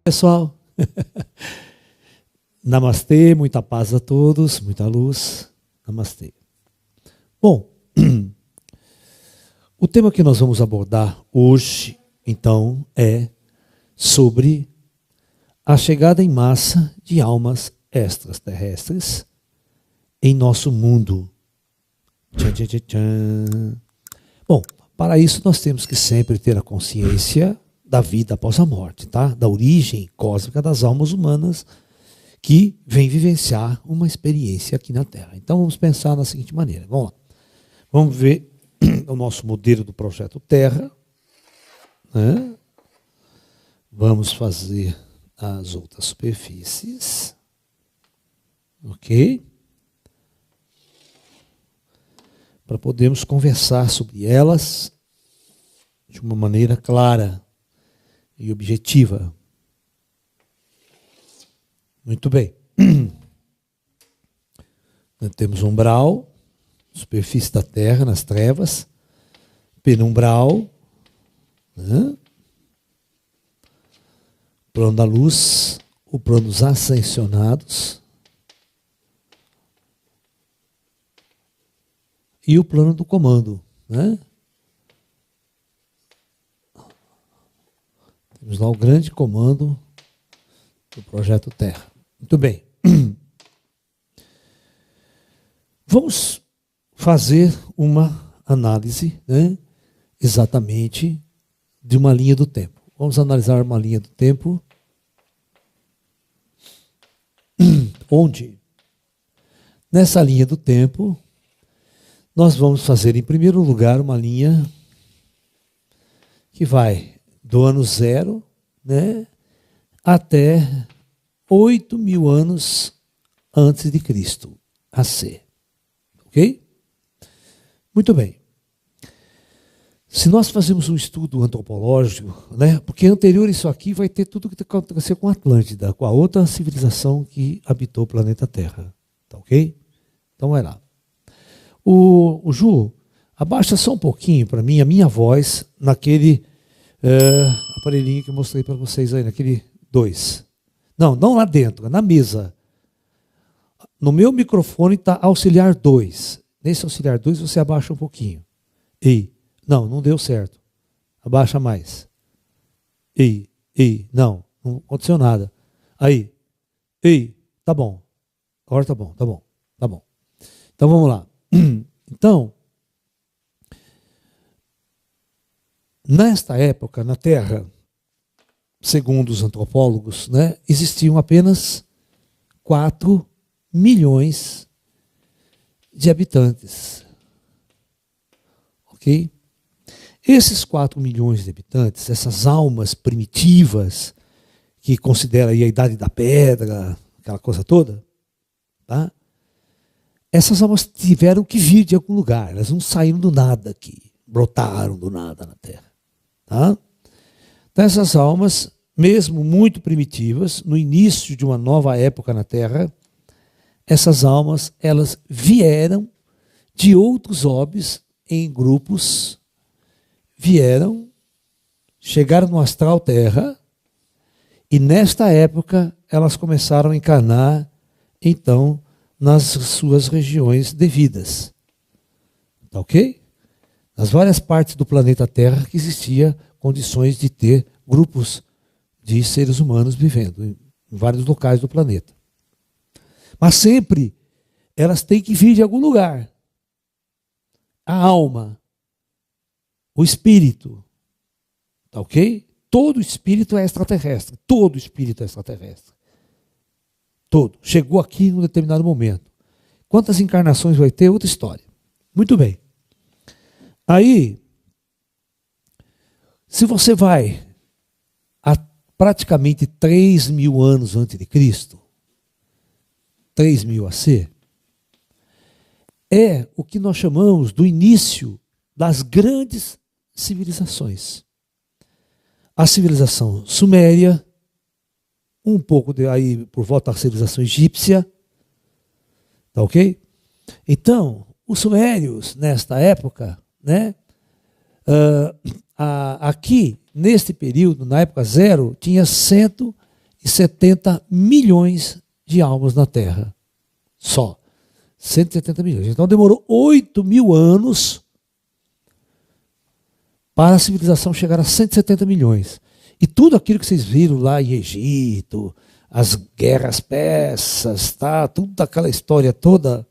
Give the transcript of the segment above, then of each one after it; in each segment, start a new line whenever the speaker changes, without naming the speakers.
Pessoal, namastê, muita paz a todos, muita luz, namastê. Bom, o tema que nós vamos abordar hoje, então, é sobre a chegada em massa de almas extraterrestres em nosso mundo. Tchan, tchan, tchan, tchan. Bom, para isso nós temos que sempre ter a consciência da vida após a morte, tá? Da origem cósmica das almas humanas que vem vivenciar uma experiência aqui na Terra. Então vamos pensar da seguinte maneira. Vamos lá. Vamos ver o nosso modelo do projeto Terra, né? Vamos fazer as outras superfícies. Ok? Para podermos conversar sobre elas de uma maneira clara e objetiva. Muito bem. Nós temos umbral, superfície da Terra nas trevas, penumbral, né? Plano da luz, o plano dos ascensionados e o plano do comando, né? Temos lá o grande comando do projeto Terra. Muito bem. Vamos fazer uma análise, né, exatamente de uma linha do tempo. Vamos analisar uma linha do tempo onde, nessa linha do tempo, nós vamos fazer, em primeiro lugar, uma linha que vai do ano 0, né, até 8.000 anos antes de Cristo, AC. Ok? Muito bem. Se nós fazermos um estudo antropológico, né, porque anterior a isso aqui vai ter tudo o que aconteceu com a Atlântida, com a outra civilização que habitou o planeta Terra. Tá ok? Então vai lá. O Ju, abaixa só um pouquinho para mim a minha voz naquele aparelhinho que eu mostrei para vocês aí, naquele 2. Não, não lá dentro, é na mesa. No meu microfone está auxiliar 2. Nesse auxiliar 2 você abaixa um pouquinho. Ei, não deu certo. Abaixa mais. Ei, não aconteceu nada. Aí, tá bom. Agora tá bom. Então vamos lá. Então, nesta época, na Terra, segundo os antropólogos, né, existiam apenas 4 milhões de habitantes. Ok? Esses 4 milhões de habitantes, essas almas primitivas, que considera aí a idade da pedra, aquela coisa toda, tá? Essas almas tiveram que vir de algum lugar, elas não saíram do nada aqui, brotaram do nada na Terra. Tá? Então essas almas, mesmo muito primitivas, no início de uma nova época na Terra, essas almas, elas vieram de outros orbes em grupos, chegaram no astral Terra, e nesta época elas começaram a encarnar, então, nas suas regiões devidas. Tá ok? Nas várias partes do planeta Terra que existia condições de ter grupos de seres humanos vivendo em vários locais do planeta. Mas sempre elas têm que vir de algum lugar. A alma, o espírito, tá ok? Todo espírito é extraterrestre. Todo espírito é extraterrestre. Todo. Chegou aqui em um determinado momento. Quantas encarnações vai ter? Outra história. Muito bem. Aí, se você vai a praticamente 3.000 anos antes de Cristo, 3.000 AC, é o que nós chamamos do início das grandes civilizações. A civilização suméria, um pouco aí por volta da civilização egípcia, tá ok? Então, os sumérios, nesta época, né, aqui, neste período, na época 0, tinha 100 170 milhões de almas na Terra. Só. 170 milhões. Então demorou 8.000 anos para a civilização chegar a 170 milhões. E tudo aquilo que vocês viram lá em Egito, as guerras persas, tá? Tudo aquela história toda,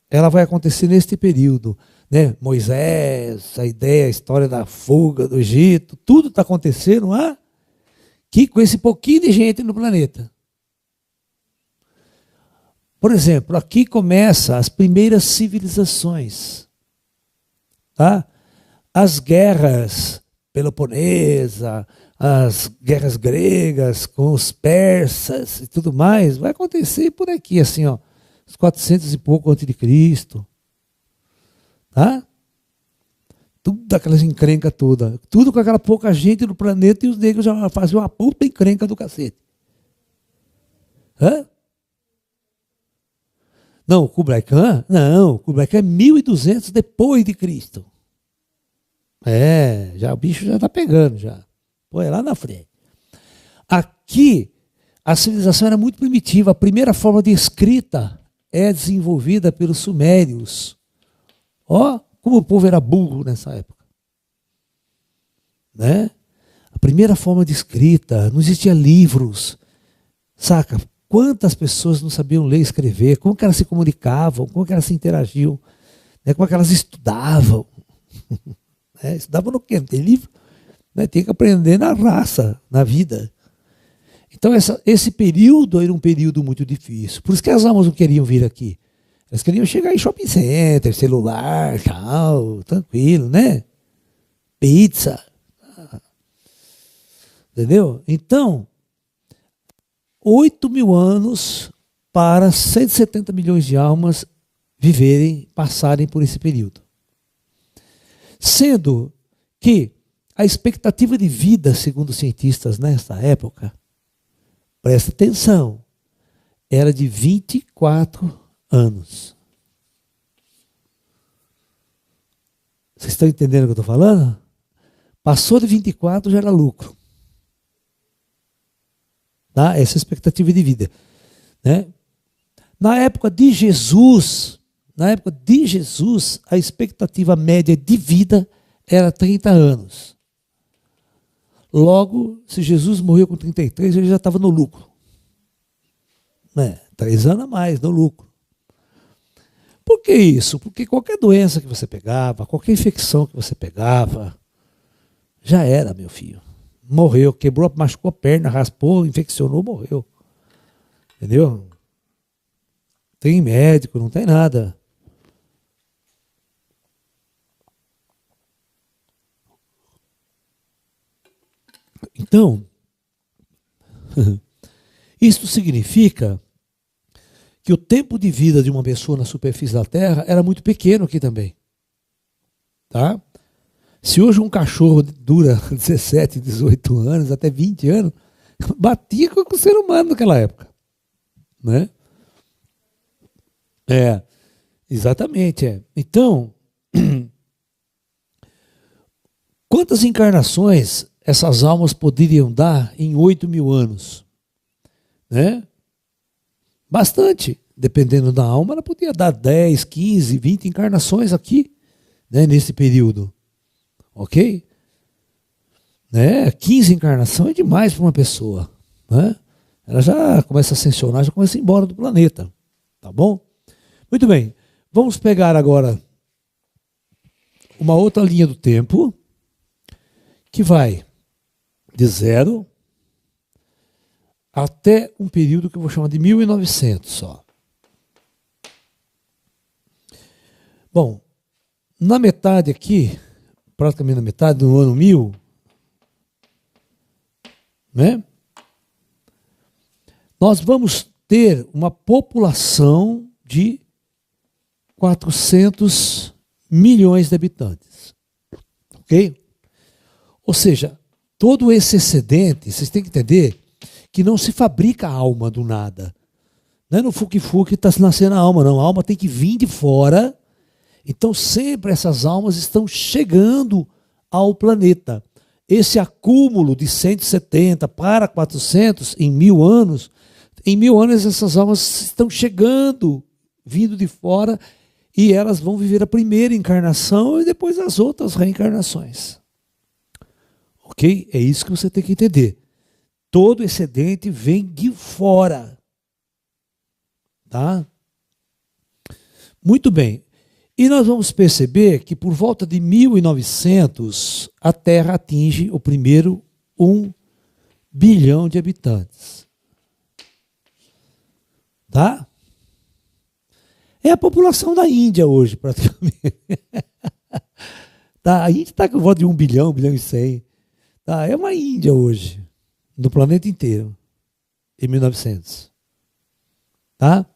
ela vai acontecer neste período. Né? Moisés, a história da fuga do Egito, tudo está acontecendo aqui com esse pouquinho de gente no planeta. Por exemplo, aqui começam as primeiras civilizações. Tá? As guerras peloponesa, as guerras gregas com os persas e tudo mais, vai acontecer por aqui, assim, ó, os 400 e pouco antes de Cristo. Tá? Tudo aquelas encrencas toda. Tudo com aquela pouca gente no planeta e os negros já faziam uma puta encrenca do cacete. Hã? Não, o Kublai Khan? Não, o Kublai Khan é 1200 depois de Cristo. Já o bicho já está pegando já. Pô, é lá na frente. Aqui, a civilização era muito primitiva. A primeira forma de escrita é desenvolvida pelos sumérios. Ó, como o povo era burro nessa época. Né? A primeira forma de escrita, não existia livros. Saca? Quantas pessoas não sabiam ler e escrever? Como que elas se comunicavam? Como que elas se interagiam? Né? Como que elas estudavam? Estudavam no quê? Não tem livro? Né? Tem que aprender na raça, na vida. Então esse período era um período muito difícil. Por isso que as almas não queriam vir aqui. Elas queriam chegar em shopping center, celular, tal, tranquilo, né? Pizza. Entendeu? Então, 8.000 anos para 170 milhões de almas viverem, passarem por esse período. Sendo que a expectativa de vida, segundo os cientistas nessa época, presta atenção, era de 24 anos. Vocês estão entendendo o que eu estou falando? Passou de 24 já era lucro. Tá? Essa é a expectativa de vida. Né? Na época de Jesus, a expectativa média de vida era 30 anos. Logo, se Jesus morreu com 33, ele já estava no lucro. 3 anos a mais no lucro. Por que isso? Porque qualquer doença que você pegava, qualquer infecção que você pegava, já era, meu filho. Morreu, quebrou, machucou a perna, raspou, infeccionou, morreu. Entendeu? Tem médico, não tem nada. Então, isso significa que o tempo de vida de uma pessoa na superfície da Terra era muito pequeno aqui também. Tá? Se hoje um cachorro dura 17, 18 anos, até 20 anos, batia com o ser humano naquela época. Né? Exatamente. Então, quantas encarnações essas almas poderiam dar em 8.000 anos? Né? Bastante. Dependendo da alma, ela podia dar 10, 15, 20 encarnações aqui, né, nesse período. Ok? 15 encarnações é demais para uma pessoa. Né? Ela já começa a ascensionar, já começa a ir embora do planeta. Tá bom? Muito bem. Vamos pegar agora uma outra linha do tempo que vai de 0 até um período que eu vou chamar de 1900 só. Bom, na metade aqui, praticamente na metade do ano 1000, né? Nós vamos ter uma população de 400 milhões de habitantes. Ok? Ou seja, todo esse excedente, vocês têm que entender que não se fabrica a alma do nada. Não é no fuki-fuki que está nascendo a alma, não. A alma tem que vir de fora. Então sempre essas almas estão chegando ao planeta. esse acúmulo de 170 para 400 em 1000 anos essas almas estão chegando, vindo de fora, e elas vão viver a primeira encarnação e depois as outras reencarnações. Ok? É isso que você tem que entender. Todo excedente vem de fora. Tá? Muito bem. E nós vamos perceber que por volta de 1900, a Terra atinge o primeiro 1 bilhão de habitantes. Tá? É a população da Índia hoje, praticamente. Tá? A Índia está com volta de 1 bilhão, 1 bilhão e 100. Tá? É uma Índia hoje, no planeta inteiro, em 1900. Tá?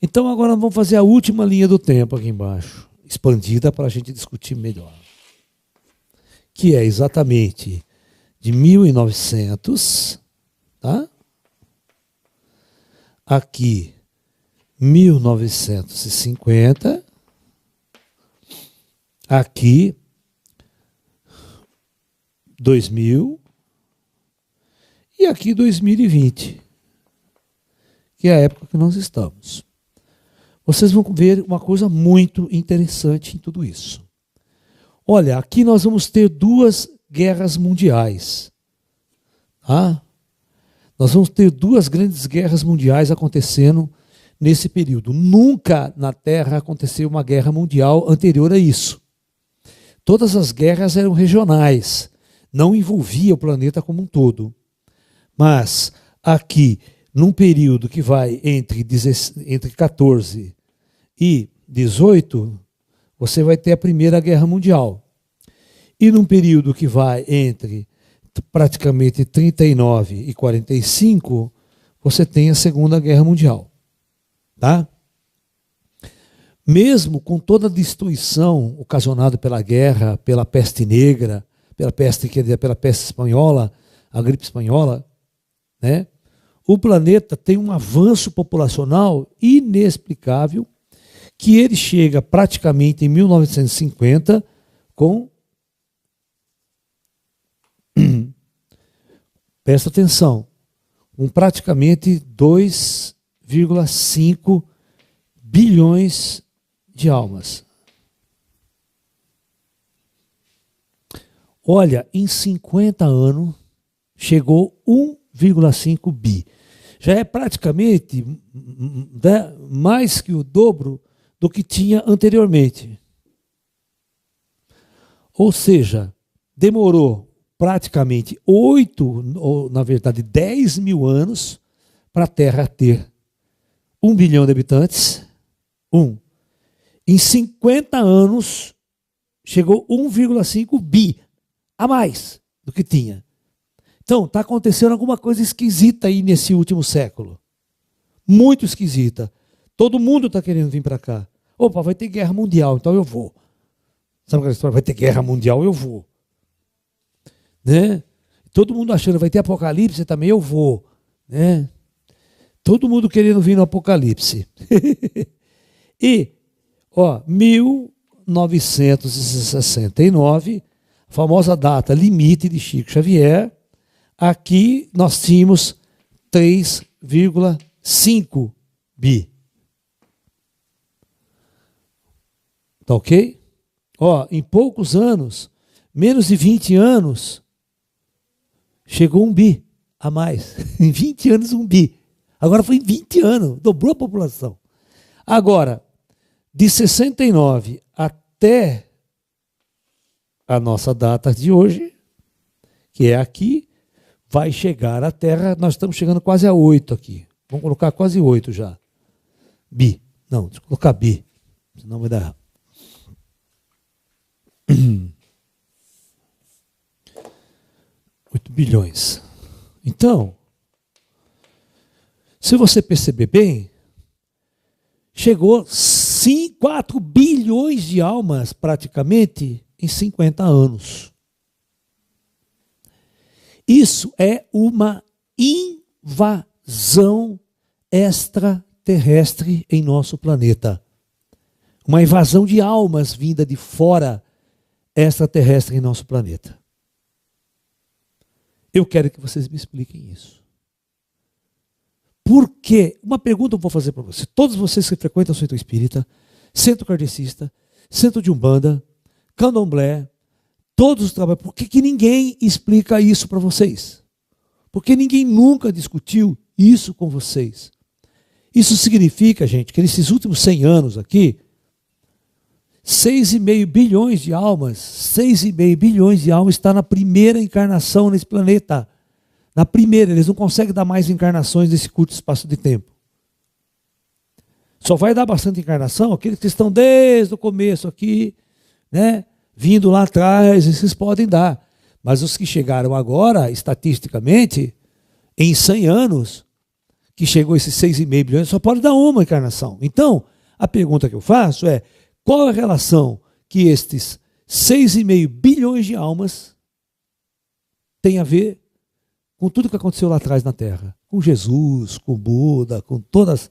Então agora vamos fazer a última linha do tempo aqui embaixo, expandida para a gente discutir melhor. Que é exatamente de 1900, tá? Aqui 1950, aqui 2000 e aqui 2020, que é a época que nós estamos. Vocês vão ver uma coisa muito interessante em tudo isso. Olha, aqui nós vamos ter 2 guerras mundiais. Tá? Nós vamos ter 2 grandes guerras mundiais acontecendo nesse período. Nunca na Terra aconteceu uma guerra mundial anterior a isso. Todas as guerras eram regionais, não envolvia o planeta como um todo. Mas aqui, num período que vai entre 14 e 18, você vai ter a Primeira Guerra Mundial. E num período que vai entre praticamente 39 e 45, você tem a Segunda Guerra Mundial. Tá? Mesmo com toda a destruição ocasionada pela guerra, pela peste negra, pela peste espanhola, a gripe espanhola, né? O planeta tem um avanço populacional inexplicável, que ele chega praticamente em 1950 com... Presta atenção, com praticamente 2,5 bilhões de almas. Olha, em 50 anos, chegou 1,5 bi. Já é praticamente mais que o dobro do que tinha anteriormente. Ou seja, demorou praticamente 8, ou na verdade 10 mil anos para a Terra ter 1 bilhão de habitantes. Em 50 anos, chegou 1,5 bi a mais do que tinha. Então, está acontecendo alguma coisa esquisita aí nesse último século. Muito esquisita. Todo mundo está querendo vir para cá. Opa, vai ter guerra mundial, então eu vou. Sabe aquela história? Vai ter guerra mundial, eu vou. Né? Todo mundo achando, vai ter apocalipse também, eu vou. Né? Todo mundo querendo vir no apocalipse. E, 1969, famosa data limite de Chico Xavier, aqui nós tínhamos 3,5 bi. Tá ok? Em poucos anos, menos de 20 anos, chegou 1 bi a mais. Em 20 anos, 1 bi. Agora foi em 20 anos, dobrou a população. Agora, de 69 até a nossa data de hoje, que é aqui, vai chegar a Terra, nós estamos chegando quase a 8 aqui. Vamos colocar quase 8 já. Bi. Não, deixa eu colocar bi, senão vai dar errado. 8 bilhões. Então, se você perceber bem, chegou 4 bilhões de almas praticamente em 50 anos. Isso é uma invasão extraterrestre em nosso planeta. Uma invasão de almas vinda de fora extraterrestre em nosso planeta. Eu quero que vocês me expliquem isso. Por quê? Uma pergunta eu vou fazer para vocês. Todos vocês que frequentam o centro espírita, centro kardecista, centro de Umbanda, candomblé, todos os trabalhos, por que ninguém explica isso para vocês? Porque ninguém nunca discutiu isso com vocês. Isso significa, gente, que nesses últimos 100 anos aqui, 6,5 bilhões de almas, 6,5 bilhões de almas está na primeira encarnação nesse planeta. Na primeira, eles não conseguem dar mais encarnações nesse curto espaço de tempo. Só vai dar bastante encarnação aqueles que estão desde o começo aqui, né, vindo lá atrás, esses podem dar. Mas os que chegaram agora, estatisticamente, em 100 anos, que chegou esses 6,5 bilhões, só pode dar uma encarnação. Então, a pergunta que eu faço é, qual a relação que estes 6,5 bilhões de almas têm a ver com tudo que aconteceu lá atrás na Terra? Com Jesus, com Buda, com todas...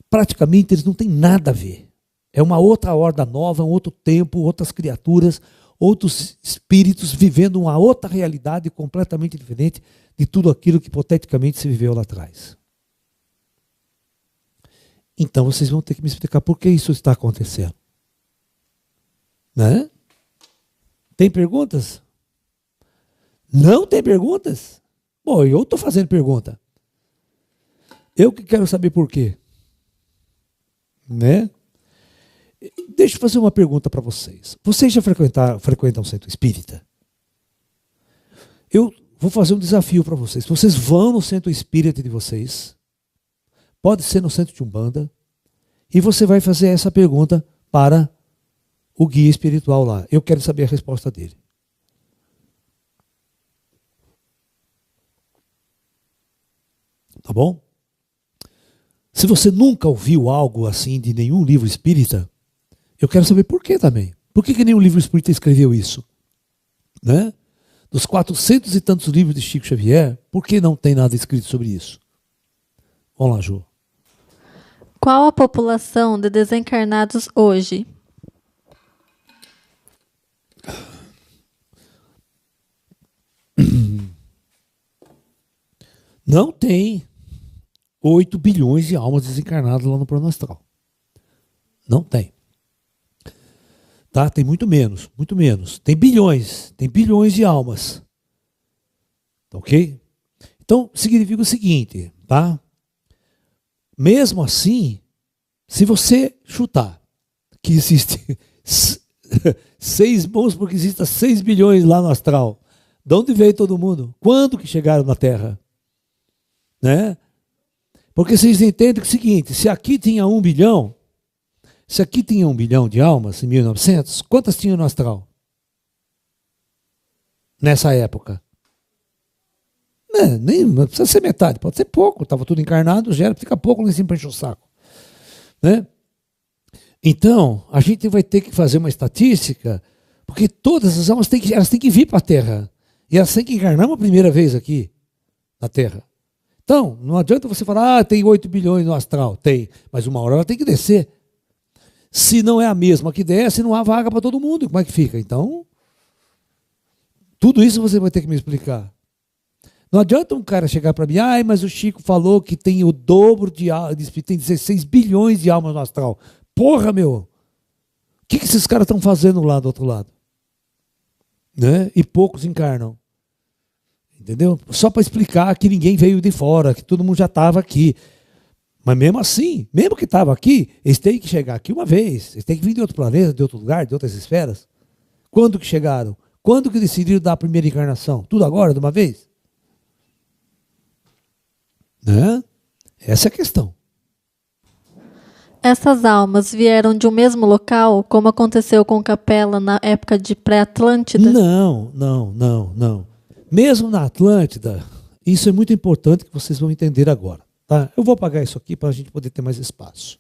Praticamente eles não têm nada a ver. É uma outra horda nova, um outro tempo, outras criaturas, outros espíritos vivendo uma outra realidade completamente diferente de tudo aquilo que hipoteticamente se viveu lá atrás. Então vocês vão ter que me explicar por que isso está acontecendo. Né? Tem perguntas? Não tem perguntas? Bom, eu estou fazendo pergunta. Eu que quero saber por quê. Né? Deixa eu fazer uma pergunta para vocês. Vocês já frequentam o centro espírita? Eu vou fazer um desafio para vocês. Vocês vão no centro espírita de vocês, pode ser no centro de Umbanda, e você vai fazer essa pergunta para o guia espiritual lá. Eu quero saber a resposta dele. Tá bom? Se você nunca ouviu algo assim de nenhum livro espírita, eu quero saber por que também. Por que nenhum livro espírita escreveu isso? Né? Dos 400 e tantos livros de Chico Xavier, por que não tem nada escrito sobre isso? Vamos lá, Ju.
Qual a população de desencarnados hoje?
Não tem 8 bilhões de almas desencarnadas lá no plano astral. Não tem. Tá? Tem muito menos, muito menos. Tem bilhões de almas. Ok? Então, significa o seguinte, tá? Mesmo assim, se você chutar que existe 6 bons, porque existem 6 bilhões lá no astral, de onde veio todo mundo? Quando que chegaram na Terra? Né? Porque vocês entendem que é o seguinte, se aqui tinha 1 bilhão, se aqui tinha 1 bilhão de almas em 1900, quantas tinham no astral? Nessa época? Não precisa ser metade, pode ser pouco, estava tudo encarnado, já fica pouco lá em cima para encher o saco. Né? Então, a gente vai ter que fazer uma estatística, porque todas as almas elas têm que vir para a Terra, e elas têm que encarnar uma primeira vez aqui, na Terra. Então, não adianta você falar, tem 8 bilhões no astral. Tem, mas uma hora ela tem que descer. Se não é a mesma que desce, não há vaga para todo mundo. Como é que fica? Então, tudo isso você vai ter que me explicar. Não adianta um cara chegar para mim, mas o Chico falou que tem o dobro de almas, tem 16 bilhões de almas no astral. Porra, meu! O que esses caras estão fazendo lá do outro lado? Né? E poucos encarnam. Entendeu? Só para explicar que ninguém veio de fora, que todo mundo já estava aqui. Mas mesmo assim, mesmo que estava aqui, eles têm que chegar aqui uma vez. Eles têm que vir de outro planeta, de outro lugar, de outras esferas. Quando que chegaram? Quando que decidiram dar a primeira encarnação? Tudo agora, de uma vez? Né? Essa é a questão.
Essas almas vieram de um mesmo local, como aconteceu com Capela na época de pré-Atlântida?
Não. Mesmo na Atlântida, isso é muito importante que vocês vão entender agora. Tá? Eu vou apagar isso aqui para a gente poder ter mais espaço.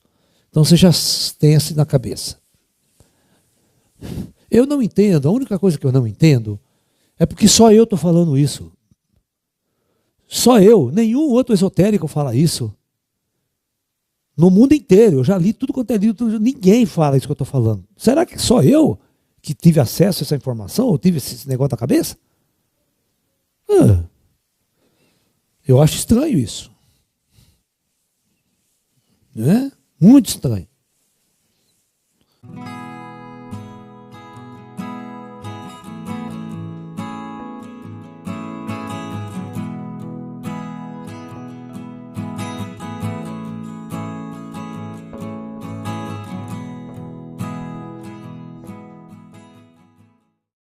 Então você já tem assim na cabeça. Eu não entendo, a única coisa que eu não entendo é porque só eu estou falando isso. Só eu, nenhum outro esotérico fala isso. No mundo inteiro, eu já li tudo quanto é livro, ninguém fala isso que eu estou falando. Será que só eu que tive acesso a essa informação, ou tive esse negócio na cabeça? Eu acho estranho isso. Né? Muito estranho.